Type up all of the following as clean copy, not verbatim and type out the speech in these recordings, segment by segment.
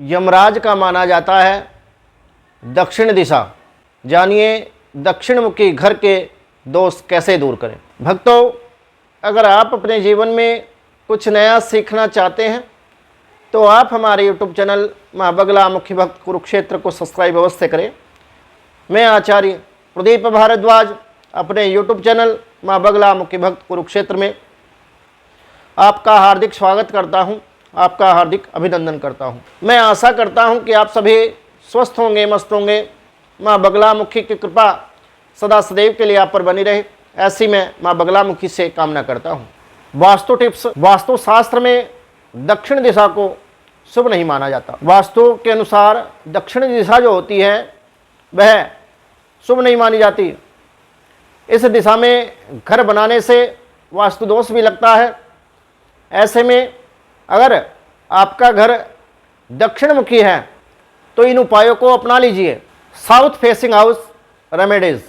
यमराज का माना जाता है दक्षिण दिशा। जानिए दक्षिण मुखी घर के दोष कैसे दूर करें। भक्तों, अगर आप अपने जीवन में कुछ नया सीखना चाहते हैं तो आप हमारे YouTube चैनल माँ बगला मुखी भक्त कुरुक्षेत्र को सब्सक्राइब अवश्य करें। मैं आचार्य प्रदीप भारद्वाज अपने YouTube चैनल माँ बगला मुखी भक्त कुरुक्षेत्र में आपका हार्दिक स्वागत करता हूं, आपका हार्दिक अभिनंदन करता हूं। मैं आशा करता हूं कि आप सभी स्वस्थ होंगे, मस्त होंगे। माँ बगला मुखी की कृपा सदा सदैव के लिए आप पर बनी रहे, ऐसी मैं माँ बगला मुखी से कामना करता हूं। वास्तु टिप्स। वास्तुशास्त्र में दक्षिण दिशा को शुभ नहीं माना जाता। वास्तु के अनुसार दक्षिण दिशा जो होती है वह शुभ नहीं मानी जाती। इस दिशा में घर बनाने से वास्तु दोष भी लगता है। ऐसे में अगर आपका घर दक्षिण मुखी है तो इन उपायों को अपना लीजिए। South facing house remedies.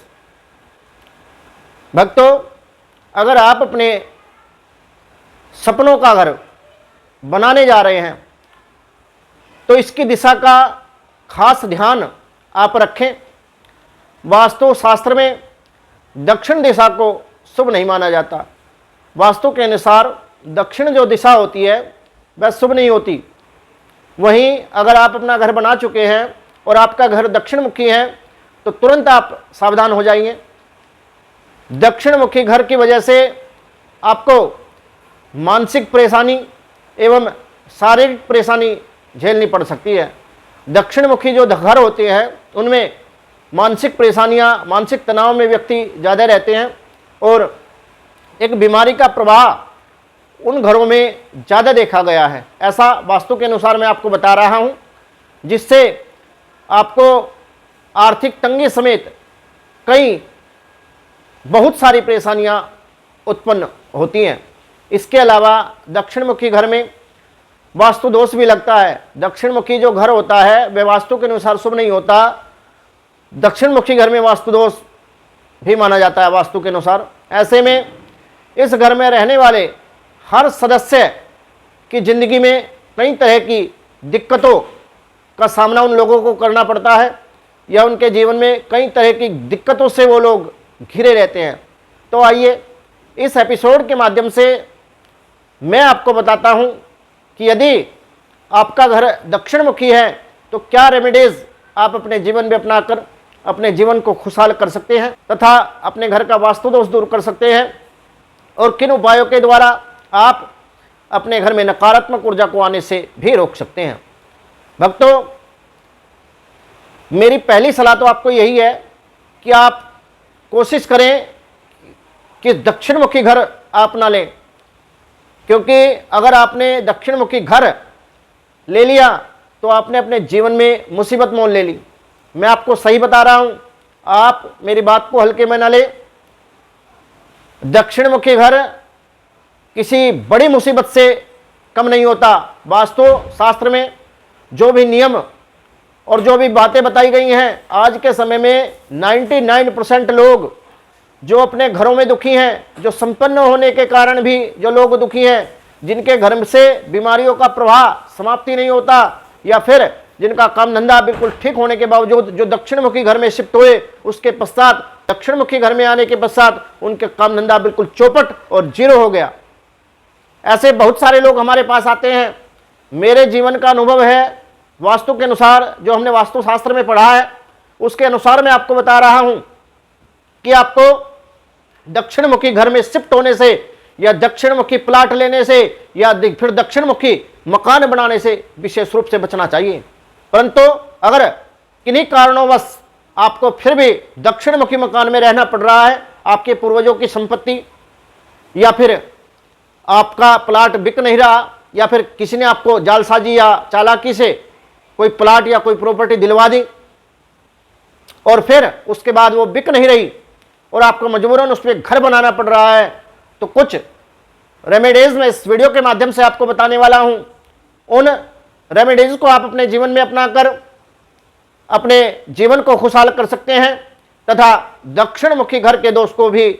भक्तों, अगर आप अपने सपनों का घर बनाने जा रहे हैं तो इसकी दिशा का खास ध्यान आप रखें। वास्तु शास्त्र में दक्षिण दिशा को शुभ नहीं माना जाता। वास्तु के अनुसार दक्षिण जो दिशा होती है वह शुभ नहीं होती। वहीं अगर आप अपना घर बना चुके हैं और आपका घर दक्षिण मुखी है तो तुरंत आप सावधान हो जाइए। दक्षिण मुखी घर की वजह से आपको मानसिक परेशानी एवं शारीरिक परेशानी झेलनी पड़ सकती है। दक्षिण मुखी जो घर होते हैं उनमें मानसिक परेशानियां, मानसिक तनाव में व्यक्ति ज़्यादा रहते हैं और एक बीमारी का प्रभाव उन घरों में ज़्यादा देखा गया है। ऐसा वास्तु के अनुसार मैं आपको बता रहा हूं, जिससे आपको आर्थिक तंगी समेत कई बहुत सारी परेशानियां उत्पन्न होती हैं। इसके अलावा दक्षिण मुखी घर में वास्तु दोष भी लगता है। दक्षिण मुखी जो घर होता है वह वास्तु के अनुसार शुभ नहीं होता। दक्षिण मुखी घर में वास्तु दोष भी माना जाता है वास्तु के अनुसार। ऐसे में इस घर में रहने वाले हर सदस्य की जिंदगी में कई तरह की दिक्कतों का सामना उन लोगों को करना पड़ता है, या उनके जीवन में कई तरह की दिक्कतों से वो लोग घिरे रहते हैं। तो आइए इस एपिसोड के माध्यम से मैं आपको बताता हूं कि यदि आपका घर दक्षिण मुखी है तो क्या रेमेडीज आप अपने जीवन में अपनाकर अपने जीवन को खुशहाल कर सकते हैं तथा अपने घर का वास्तु दोष दूर कर सकते हैं, और किन उपायों के द्वारा आप अपने घर में नकारात्मक ऊर्जा को आने से भी रोक सकते हैं। भक्तों, मेरी पहली सलाह तो आपको यही है कि आप कोशिश करें कि दक्षिण मुखी घर आप ना लें, क्योंकि अगर आपने दक्षिण मुखी घर ले लिया तो आपने अपने जीवन में मुसीबत मोल ले ली। मैं आपको सही बता रहा हूं, आप मेरी बात को हल्के में ना ले। दक्षिण मुखी घर किसी बड़ी मुसीबत से कम नहीं होता। वास्तु शास्त्र में जो भी नियम और जो भी बातें बताई गई हैं, आज के समय में 99% लोग जो अपने घरों में दुखी हैं, जो संपन्न होने के कारण भी जो लोग दुखी हैं, जिनके घर से बीमारियों का प्रभाव समाप्ति नहीं होता, या फिर जिनका काम धंधा बिल्कुल ठीक होने के बावजूद जो दक्षिण मुखी घर में शिफ्ट हुए, उसके पश्चात दक्षिण मुखी घर में आने के पश्चात उनके काम धंधा बिल्कुल चौपट और जीरो हो गया। ऐसे बहुत सारे लोग हमारे पास आते हैं। मेरे जीवन का अनुभव है, वास्तु के अनुसार जो हमने वास्तु शास्त्र में पढ़ा है उसके अनुसार मैं आपको बता रहा हूं कि आपको दक्षिण मुखी घर में शिफ्ट होने से या दक्षिण मुखी प्लाट लेने से या फिर दक्षिण मुखी मकान बनाने से विशेष रूप से बचना चाहिए। परंतु अगर किन्हीं कारणोंवश आपको फिर भी दक्षिण मुखी मकान में रहना पड़ रहा है, आपके पूर्वजों की संपत्ति या फिर आपका प्लाट बिक नहीं रहा, या फिर किसी ने आपको जालसाजी या चालाकी से कोई प्लाट या कोई प्रॉपर्टी दिलवा दी और फिर उसके बाद वो बिक नहीं रही और आपको मजबूरन उस पर घर बनाना पड़ रहा है, तो कुछ रेमेडीज मैं इस वीडियो के माध्यम से आपको बताने वाला हूं। उन रेमेडीज को आप अपने जीवन में अपनाकर अपने जीवन को खुशहाल कर सकते हैं तथा दक्षिण मुखी घर के दोष को भी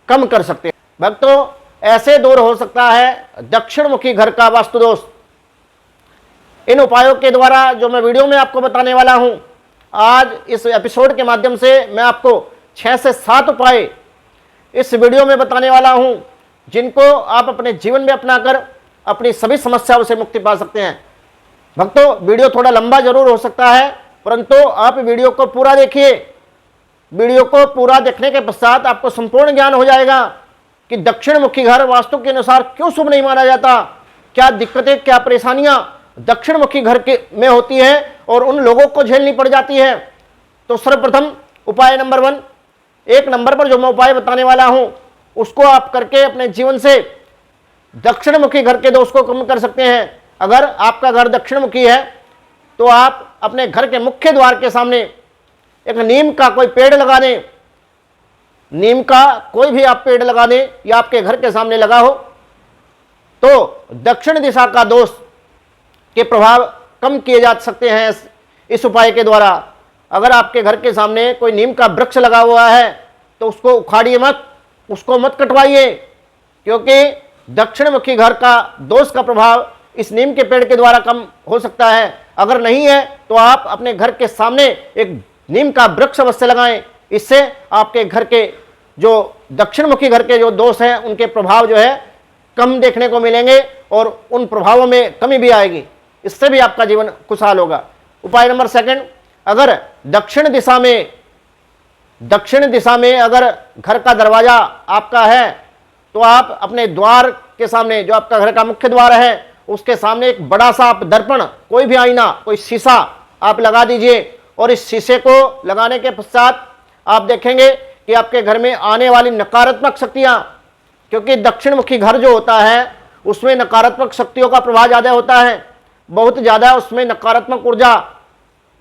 कम कर सकते हैं। भक्तों, ऐसे दूर हो सकता है दक्षिण मुखी घर का वास्तु दोष। इन उपायों के द्वारा जो मैं वीडियो में आपको बताने वाला हूं, आज इस एपिसोड के माध्यम से मैं आपको 6 से 7 उपाय इस वीडियो में बताने वाला हूं, जिनको आप अपने जीवन में अपनाकर अपनी सभी समस्याओं से मुक्ति पा सकते हैं। भक्तों, वीडियो थोड़ा लंबा जरूर हो सकता है, परंतु आप वीडियो को पूरा देखिए। वीडियो को पूरा देखने के पश्चात आपको संपूर्ण ज्ञान हो जाएगा कि दक्षिण मुखी घर वास्तु के अनुसार क्यों शुभ नहीं माना जाता, क्या दिक्कतें, क्या परेशानियां दक्षिण मुखी घर के में होती है और उन लोगों को झेलनी पड़ जाती है। तो सर्वप्रथम उपाय नंबर 1, 1 नंबर पर जो मैं उपाय बताने वाला हूं, उसको आप करके अपने जीवन से दक्षिण मुखी घर के दोष को कम कर सकते हैं। अगर आपका घर दक्षिण मुखी है तो आप अपने घर के मुख्य द्वार के सामने एक नीम का कोई पेड़ लगा दें। नीम का कोई भी आप पेड़ लगा दें या आपके घर के सामने लगा हो, तो दक्षिण दिशा का दोष के प्रभाव कम किए जा सकते हैं इस उपाय के द्वारा। अगर आपके घर के सामने कोई नीम का वृक्ष लगा हुआ है तो उसको उखाड़िए मत, उसको मत कटवाइए, क्योंकि दक्षिण मुखी घर का दोष का प्रभाव इस नीम के पेड़ के द्वारा कम हो सकता है। अगर नहीं है तो आप अपने घर के सामने एक नीम का वृक्ष अवश्य लगाएं। इससे आपके घर के जो दक्षिण मुखी घर के जो दोष हैं उनके प्रभाव जो है कम देखने को मिलेंगे और उन प्रभावों में कमी भी आएगी। इससे भी आपका जीवन खुशहाल होगा। उपाय नंबर 2, अगर दक्षिण दिशा में अगर घर का दरवाजा आपका है तो आप अपने द्वार के सामने, जो आपका घर का मुख्य द्वार है, उसके सामने एक बड़ा सा आप दर्पण, कोई भी आईना, कोई शीशा आप लगा दीजिए। और इस शीशे को लगाने के पश्चात आप देखेंगे कि आपके घर में आने वाली नकारात्मक शक्तियां, क्योंकि दक्षिण मुखी घर जो होता है उसमें नकारात्मक शक्तियों का प्रभाव ज़्यादा होता है, बहुत ज़्यादा उसमें नकारात्मक ऊर्जा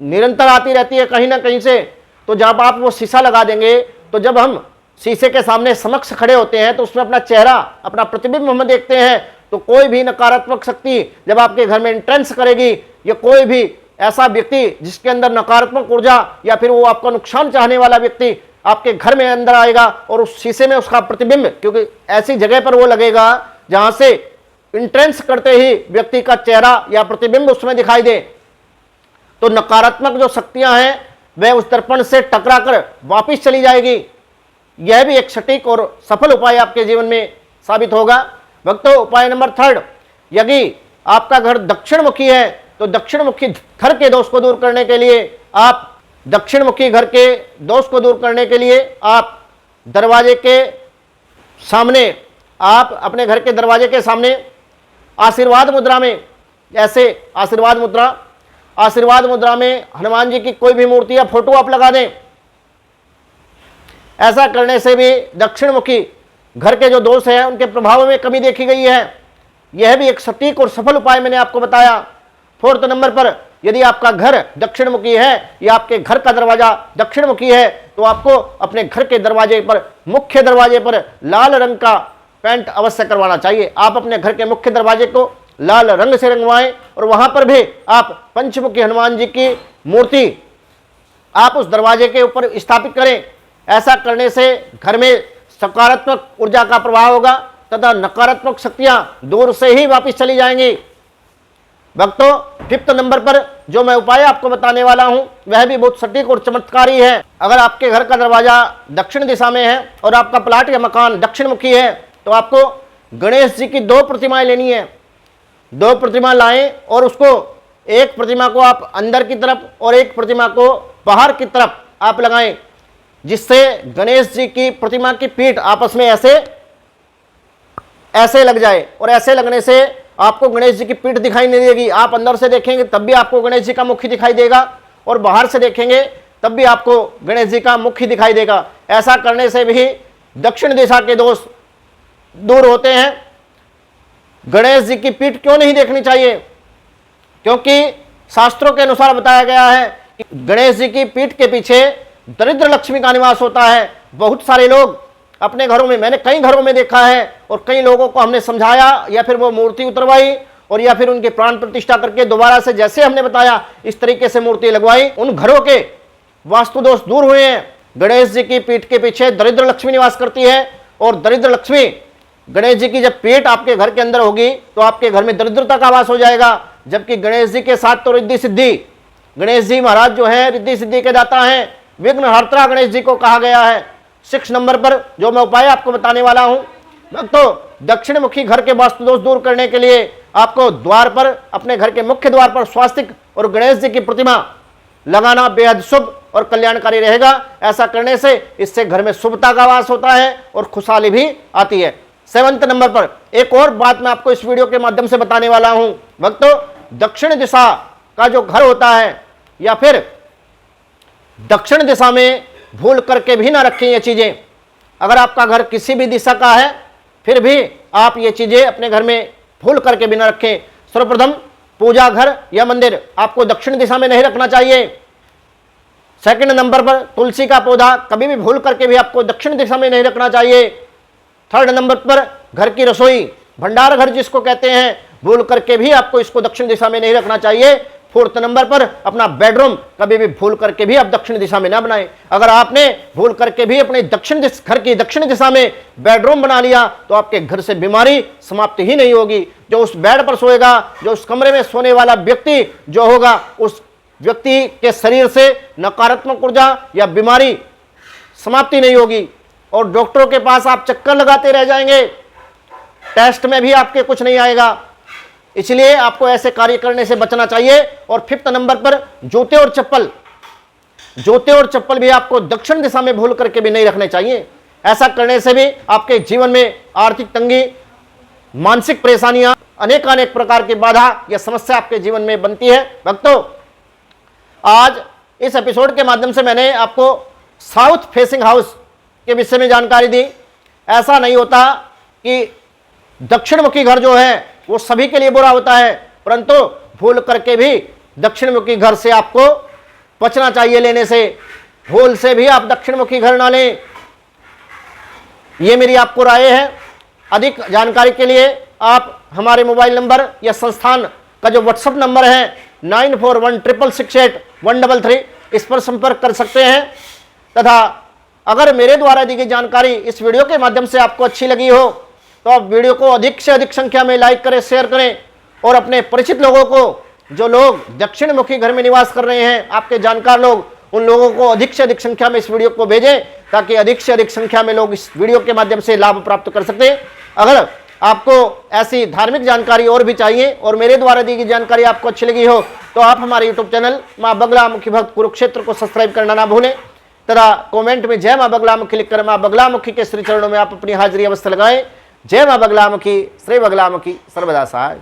निरंतर आती रहती है कहीं ना कहीं से। तो जब आप वो शीशा लगा देंगे तो जब हम शीशे के सामने समक्ष खड़े होते हैं तो उसमें अपना चेहरा, अपना प्रतिबिंब हम देखते हैं, तो कोई भी नकारात्मक शक्ति जब आपके घर में एंट्रेंस करेगी, या कोई भी ऐसा व्यक्ति जिसके अंदर नकारात्मक ऊर्जा या फिर वो आपका नुकसान चाहने वाला व्यक्ति आपके घर में अंदर आएगा और उस शीशे में उसका प्रतिबिंब, क्योंकि ऐसी जगह पर वो लगेगा जहां से एंट्रेंस करते ही व्यक्ति का चेहरा या प्रतिबिंब उसमें दिखाई दे, तो नकारात्मक जो शक्तियां हैं वह उस दर्पण से टकराकर वापस चली जाएगी। यह भी एक सटीक और सफल उपाय आपके जीवन में साबित होगा। भक्तों, उपाय नंबर 3, यदि आपका घर दक्षिण मुखी है तो दक्षिण मुखी घर के दोष को दूर करने के लिए आप दक्षिण मुखी घर के दोष को दूर करने के लिए आप दरवाजे के सामने, आप अपने घर के दरवाजे के सामने आशीर्वाद मुद्रा में, ऐसे आशीर्वाद मुद्रा में हनुमान जी की कोई भी मूर्ति या फोटो आप लगा दें। ऐसा करने से भी दक्षिण मुखी घर के जो दोष हैं उनके प्रभाव में कमी देखी गई है। यह भी एक सटीक और सफल उपाय मैंने आपको बताया। 4 नंबर पर, यदि आपका घर दक्षिण मुखी है या आपके घर का दरवाजा दक्षिण मुखी है तो आपको अपने घर के दरवाजे पर, मुख्य दरवाजे पर लाल रंग का पेंट अवश्य करवाना चाहिए। आप अपने घर के मुख्य दरवाजे को लाल रंग से रंगवाएं और वहां पर भी आप पंचमुखी हनुमान जी की मूर्ति आप उस दरवाजे के ऊपर स्थापित करें। ऐसा करने से घर में सकारात्मक ऊर्जा का प्रभाव होगा तथा नकारात्मक शक्तियां दूर से ही वापस चली जाएंगी। भक्तों, 5 नंबर पर जो मैं उपाय आपको बताने वाला हूं वह भी बहुत सटीक और चमत्कारी है। अगर आपके घर का दरवाजा दक्षिण दिशा में है और आपका प्लाट या मकान दक्षिण मुखी है तो आपको गणेश जी की 2 प्रतिमाएं लेनी है। 2 प्रतिमा लाएं और उसको, एक प्रतिमा को आप अंदर की तरफ और एक प्रतिमा को बाहर की तरफ आप लगाएं, जिससे गणेश जी की प्रतिमा की पीठ आपस में ऐसे लग जाए। और ऐसे लगने से आपको गणेश जी की पीठ दिखाई नहीं देगी। आप अंदर से देखेंगे तब भी आपको गणेश जी का मुख ही दिखाई देगा और बाहर से देखेंगे तब भी आपको गणेश जी का मुख ही दिखाई देगा। ऐसा करने से भी दक्षिण दिशा के दोष दूर होते हैं। गणेश जी की पीठ क्यों नहीं देखनी चाहिए? क्योंकि शास्त्रों के अनुसार बताया गया है कि गणेश जी की पीठ के पीछे दरिद्र लक्ष्मी का निवास होता है। बहुत सारे लोग अपने घरों में, मैंने कई घरों में देखा है और कई लोगों को हमने समझाया या फिर वो मूर्ति उतरवाई और या फिर उनके प्राण प्रतिष्ठा करके दोबारा से जैसे हमने बताया इस तरीके से मूर्ति लगवाई, उन घरों के वास्तु दोष दूर हुए हैं। गणेश जी की पीठ के पीछे दरिद्र लक्ष्मी निवास करती है और दरिद्र लक्ष्मी, गणेश जी की जब पीठ आपके घर के अंदर होगी तो आपके घर में दरिद्रता का वास हो जाएगा। जबकि गणेश जी के साथ तो रिद्धि सिद्धि, गणेश जी महाराज जो है रिद्धि सिद्धि के दाता हैं, विघ्नहर्ता गणेश जी को कहा गया है। 6 नंबर पर जो मैं उपाय आपको बताने वाला हूं भक्तों, दक्षिण मुखी घर के वास्तु दोष दूर करने के लिए आपको द्वार पर, अपने घर के मुख्य द्वार पर स्वास्तिक और गणेश जी की प्रतिमा लगाना बेहद शुभ और कल्याणकारी रहेगा। ऐसा करने से इससे घर में शुभता का वास होता है और खुशहाली भी आती है। 7 नंबर पर एक और बात मैं आपको इस वीडियो के माध्यम से बताने वाला हूं भक्तों, दक्षिण दिशा का जो घर होता है या फिर दक्षिण दिशा में भूल करके भी ना रखें ये चीजें। अगर आपका घर किसी भी दिशा का है फिर भी आप ये चीजें अपने घर में भूल करके भी ना रखें। सर्वप्रथम पूजा घर या मंदिर आपको दक्षिण दिशा में नहीं रखना चाहिए। 2 नंबर पर तुलसी का पौधा कभी भी भूल करके भी आपको दक्षिण दिशा में नहीं रखना चाहिए। 3rd नंबर पर घर की रसोई, भंडार घर जिसको कहते हैं, भूल करके भी आपको इसको दक्षिण दिशा में नहीं रखना चाहिए। 4th नंबर पर अपना बेडरूम कभी भी भूल करके भी आप दक्षिण दिशा में ना बनाएं। अगर आपने भूल करके भी अपने घर की दक्षिण दिशा में बेडरूम बना लिया तो आपके घर से बीमारी समाप्ति ही नहीं होगी। जो उस बेड पर सोएगा, जो उस कमरे में सोने वाला व्यक्ति जो होगा, उस व्यक्ति के शरीर से नकारात्मक ऊर्जा या बीमारी समाप्ति नहीं होगी और डॉक्टरों के पास आप चक्कर लगाते रह जाएंगे, टेस्ट में भी आपके कुछ नहीं आएगा। इसलिए आपको ऐसे कार्य करने से बचना चाहिए। और 5th नंबर पर जूते और चप्पल भी आपको दक्षिण दिशा में भूल करके भी नहीं रखने चाहिए। ऐसा करने से भी आपके जीवन में आर्थिक तंगी, मानसिक परेशानियां, अनेक प्रकार की बाधा या समस्या आपके जीवन में बनती है। भक्तों, आज इस एपिसोड के माध्यम से मैंने आपको साउथ फेसिंग हाउस के विषय में जानकारी दी। ऐसा नहीं होता कि दक्षिण मुखी घर जो है वो सभी के लिए बुरा होता है, परंतु भूल करके भी दक्षिण मुखी घर से आपको बचना चाहिए लेने से। भूल से भी आप दक्षिण मुखी घर ना लें, ये मेरी आपको राय है। अधिक जानकारी के लिए आप हमारे मोबाइल नंबर या संस्थान का जो व्हाट्सएप नंबर है 9416668133 इस पर संपर्क कर सकते हैं। तथा अगर मेरे द्वारा दी गई जानकारी इस वीडियो के माध्यम से आपको अच्छी लगी हो तो आप वीडियो को अधिक से अधिक संख्या में लाइक करें, शेयर करें और अपने परिचित लोगों को, जो लोग दक्षिण मुखी घर में निवास कर रहे हैं, आपके जानकार लोग, उन लोगों को अधिक से अधिक संख्या में इस वीडियो को भेजें ताकि अधिक से अधिक संख्या में लोग इस वीडियो के माध्यम से लाभ प्राप्त कर सकते हैं। अगर आपको ऐसी धार्मिक जानकारी और भी चाहिए और मेरे द्वारा दी गई जानकारी आपको अच्छी लगी हो तो आप हमारे यूट्यूब चैनल माँ बगलामुखी भक्त कुरुक्षेत्र को सब्सक्राइब करना ना भूलें तथा कमेंट में जय माँ बगलामुखी लिखकर माँ बगलामुखी के श्री चरणों में आप अपनी हाजिरी अवश्य लगाएं। जय माँ बगलामुखी, श्री बगलामुखी सर्वदा सहाय।